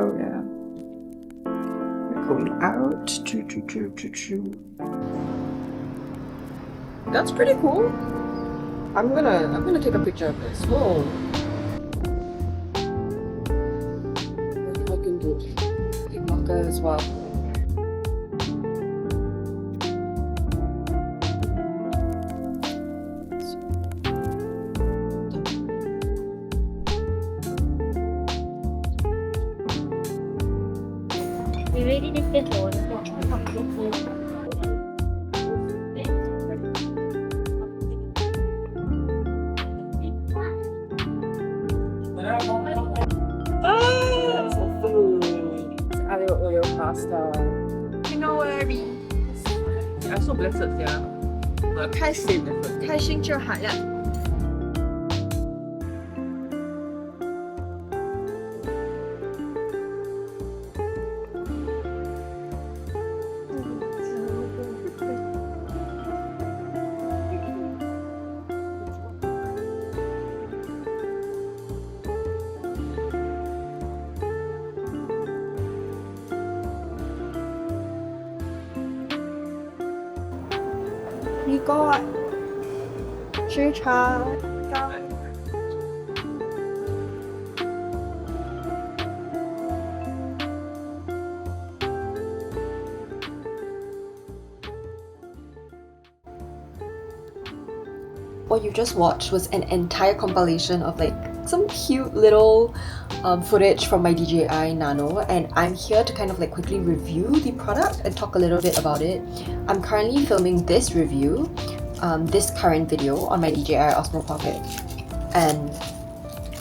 Oh yeah. We're going out. That's pretty cool. I'm gonna take a picture of this. Whoa. I can do a marker as well. Oil pasta. No worries. I'm so blessed, yeah. 开心就好了。一个吃茶糕。What you just watched was an entire compilation of like some cute little footage from my DJI Nano, and I'm here to kind of like quickly review the product and talk a little bit about it. I'm currently filming this review, this current video on my DJI Osmo Pocket, and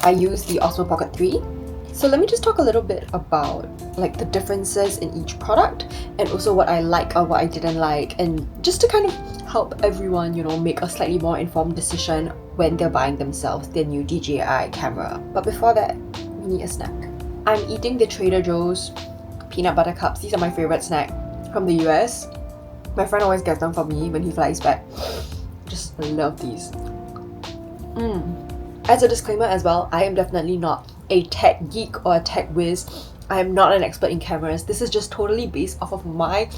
I use the Osmo Pocket 3. So let me just talk a little bit about like the differences in each product and also what I like or what I didn't like, and just to kind of help everyone, you know, make a slightly more informed decision when they're buying themselves their new DJI camera. But before that, we need a snack. I'm eating the Trader Joe's peanut butter cups. These are my favorite snack from the US. My friend always gets them for me when he flies back. Just love these. As a disclaimer as well, I am definitely not a tech geek or a tech whiz. I am not an expert in cameras. This is just totally based off of my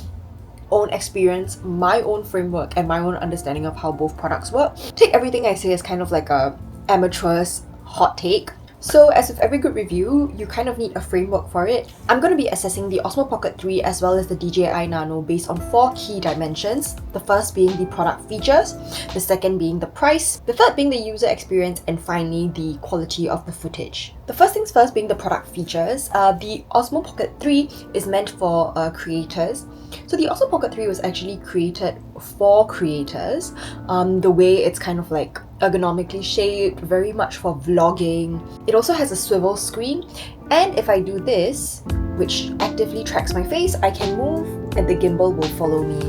own experience, my own framework, and my own understanding of how both products work. Take everything I say as kind of like a amateur's hot take. So as with every good review, you kind of need a framework for it. I'm going to be assessing the Osmo Pocket 3 as well as the DJI Nano based on 4 key dimensions. The first being the product features, the second being the price, the third being the user experience, and finally the quality of the footage. The first things first being the product features. The Osmo Pocket 3 is meant for creators. So the Osmo Pocket 3 was actually created for creators. The way it's kind of like ergonomically shaped, very much for vlogging. It also has a swivel screen, and if I do this, which actively tracks my face, I can move and the gimbal will follow me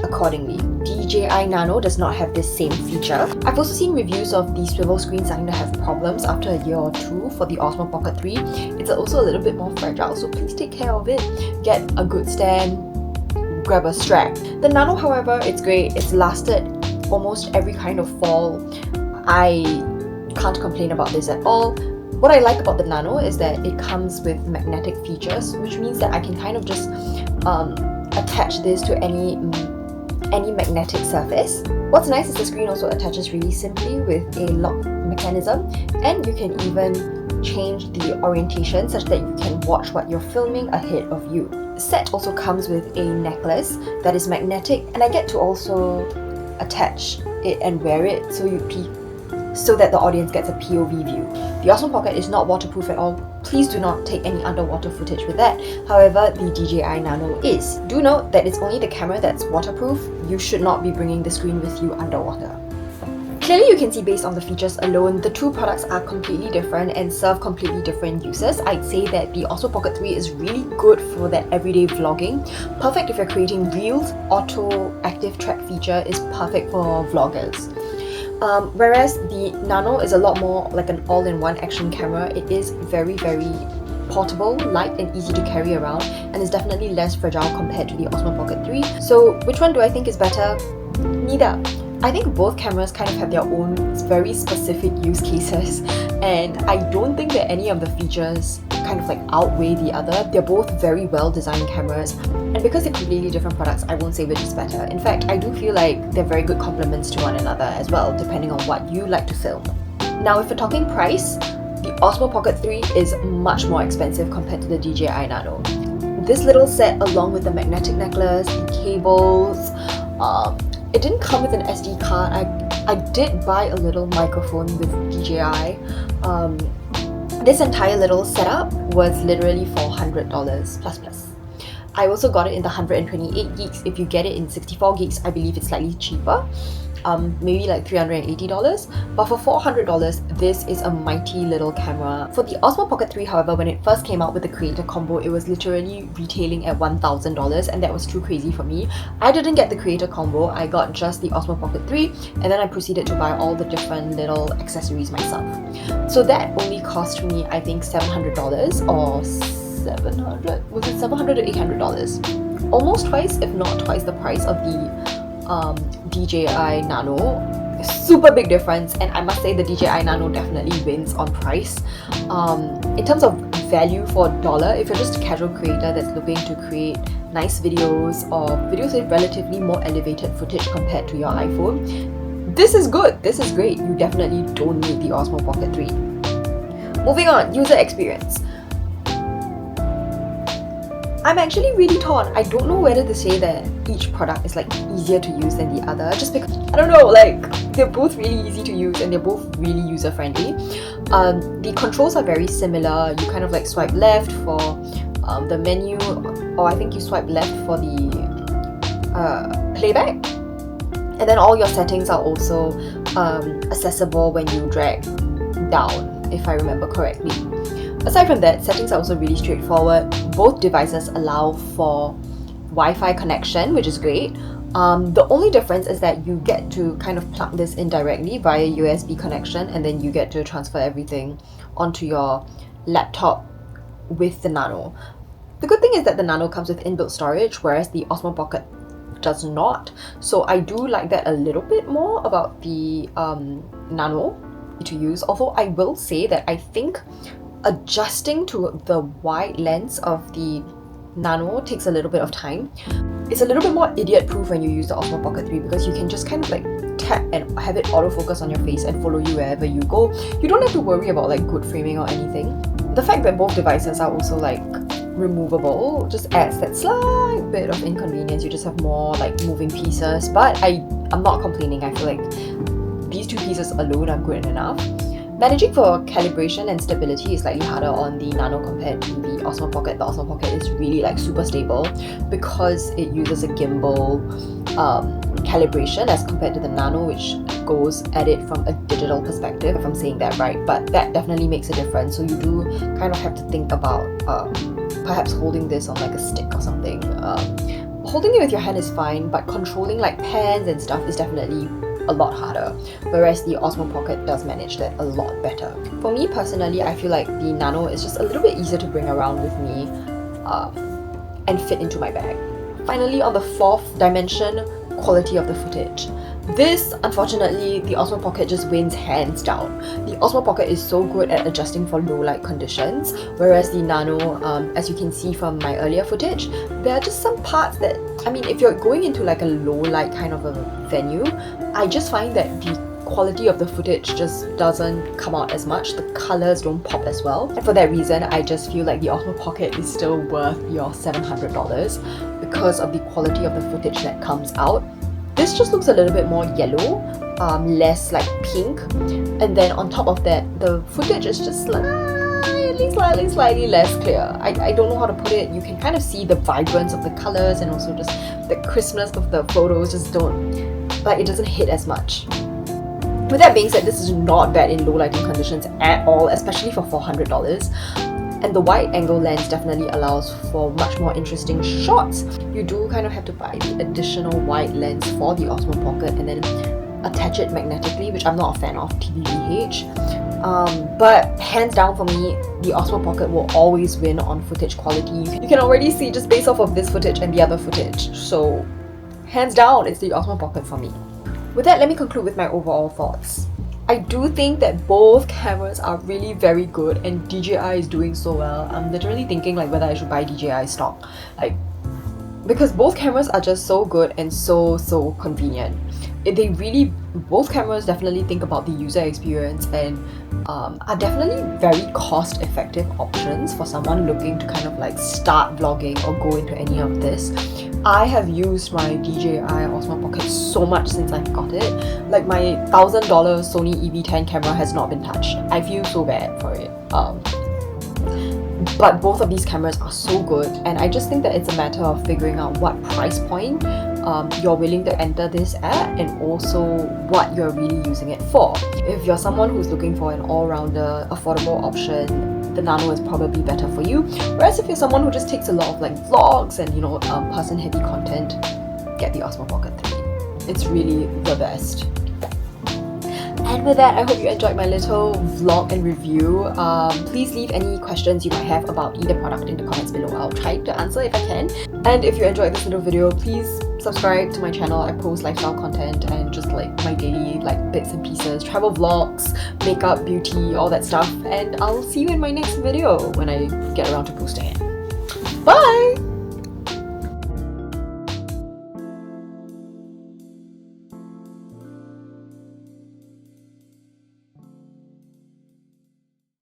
accordingly. DJI Nano does not have this same feature. I've also seen reviews of the swivel screen starting to have problems after a year or two for the Osmo Pocket 3. It's also a little bit more fragile, so please take care of it. Get a good stand, grab a strap. The Nano, however, it's great. It's lasted almost every kind of fall. I can't complain about this at all. What I like about the Nano is that it comes with magnetic features, which means that I can kind of just attach this to any magnetic surface. What's nice is the screen also attaches really simply with a lock mechanism, and you can even change the orientation such that you can watch what you're filming ahead of you. The set also comes with a necklace that is magnetic, and I get to also attach it and wear it so that the audience gets a POV view. The Osmo Pocket is not waterproof at all. Please do not take any underwater footage with that. However, the DJI Nano is. Do note that it's only the camera that's waterproof. You should not be bringing the screen with you underwater. Clearly you can see based on the features alone, the two products are completely different and serve completely different uses. I'd say that the Osmo Pocket 3 is really good for that everyday vlogging. Perfect if you're creating reels. Auto active track feature is perfect for vloggers. Whereas the Nano is a lot more like an all-in-one action camera. It is very, very portable, light and easy to carry around, and is definitely less fragile compared to the Osmo Pocket 3. So which one do I think is better? Neither. I think both cameras kind of have their own very specific use cases. and I don't think that any of the features kind of like outweigh the other. They're both very well designed cameras, and because they're completely different products, I won't say which is better. In fact, I do feel like they're very good complements to one another as well, depending on what you like to film. Now, if we're talking price, the Osmo Pocket 3 is much more expensive compared to the DJI Nano. This little set, along with the magnetic necklace, the cables, it didn't come with an SD card. I did buy a little microphone with DJI. This entire little setup was literally $400 plus. I also got it in the 128 gigs. If you get it in 64 gigs, I believe it's slightly cheaper. Maybe like $380, but for $400, this is a mighty little camera. For the Osmo Pocket 3, however, when it first came out with the creator combo, it was literally retailing at $1,000, and that was too crazy for me. I didn't get the creator combo, I got just the Osmo Pocket 3, and then I proceeded to buy all the different little accessories myself. So that only cost me, I think, $700 or $700? Was it $700 to $800? Almost twice, if not twice the price of the DJI Nano. Super big difference, and I must say the DJI Nano definitely wins on price. In terms of value for dollar, if you're just a casual creator that's looking to create nice videos or videos with relatively more elevated footage compared to your iPhone, this is good, this is great. You definitely don't need the Osmo Pocket 3. Moving on, user experience. I'm actually really torn. I don't know whether to say that each product is like easier to use than the other, just because, I don't know, like they're both really easy to use and they're both really user friendly. The controls are very similar. You kind of like swipe left for the menu, or I think you swipe left for the playback, and then all your settings are also accessible when you drag down, if I remember correctly. Aside from that, settings are also really straightforward. Both devices allow for Wi-Fi connection, which is great. The only difference is that you get to kind of plug this in directly via USB connection, and then you get to transfer everything onto your laptop with the Nano. The good thing is that the Nano comes with inbuilt storage, whereas the Osmo Pocket does not. So I do like that a little bit more about the Nano to use, although I will say that I think adjusting to the wide lens of the Nano takes a little bit of time. It's a little bit more idiot-proof when you use the Osmo Pocket 3, because you can just kind of like tap and have it autofocus on your face and follow you wherever you go. You don't have to worry about like good framing or anything. The fact that both devices are also like removable just adds that slight bit of inconvenience. You just have more like moving pieces, but I'm not complaining. I feel like these two pieces alone are good enough. Managing for calibration and stability is slightly harder on the Nano compared to the Osmo Pocket. The Osmo Pocket is really like super stable because it uses a gimbal calibration as compared to the Nano, which goes at it from a digital perspective, if I'm saying that right, but that definitely makes a difference. So you do kind of have to think about perhaps holding this on like a stick or something. Holding it with your hand is fine, but controlling like pans and stuff is definitely a lot harder, whereas the Osmo Pocket does manage that a lot better. For me personally, I feel like the Nano is just a little bit easier to bring around with me and fit into my bag. Finally, on the fourth dimension, quality of the footage. This, unfortunately, the Osmo Pocket just wins hands down. The Osmo Pocket is so good at adjusting for low light conditions, whereas the Nano, as you can see from my earlier footage, there are just some parts that, I mean, if you're going into like a low light kind of a venue, I just find that the quality of the footage just doesn't come out as much. The colors don't pop as well. And for that reason, I just feel like the Osmo Pocket is still worth your $700 because of the quality of the footage that comes out. This just looks a little bit more yellow, less like pink, and then on top of that, the footage is just slightly less clear. I don't know how to put it. You can kind of see the vibrance of the colors and also just the crispness of the photos just don't, like it doesn't hit as much. With that being said, this is not bad in low lighting conditions at all, especially for $400. And the wide angle lens definitely allows for much more interesting shots. You do kind of have to buy the additional wide lens for the Osmo Pocket and then attach it magnetically, which I'm not a fan of, TBH. But hands down for me, the Osmo Pocket will always win on footage quality. You can already see just based off of this footage and the other footage. So hands down, it's the Osmo Pocket for me. With that, let me conclude with my overall thoughts. I do think that both cameras are really very good, and DJI is doing so well. I'm literally thinking like whether I should buy DJI stock, like, because both cameras are just so good and so convenient. They really, both cameras definitely think about the user experience and are definitely very cost effective options for someone looking to kind of like start vlogging or go into any of this. I have used my DJI Osmo Pocket so much since I got it. Like my $1,000 Sony EV10 camera has not been touched. I feel so bad for it. But both of these cameras are so good, and I just think that it's a matter of figuring out what price point you're willing to enter this at, and also what you're really using it for. If you're someone who's looking for an all-rounder, affordable option, the Nano is probably better for you. Whereas if you're someone who just takes a lot of like vlogs and person-heavy content, get the Osmo Pocket 3. It's really the best. And with that, I hope you enjoyed my little vlog and review. Please leave any questions you might have about either product in the comments below. I'll try to answer if I can. And if you enjoyed this little video, please subscribe to my channel. I post lifestyle content and just like my daily like bits and pieces, travel vlogs, makeup, beauty, all that stuff. And I'll see you in my next video when I get around to posting it. Bye!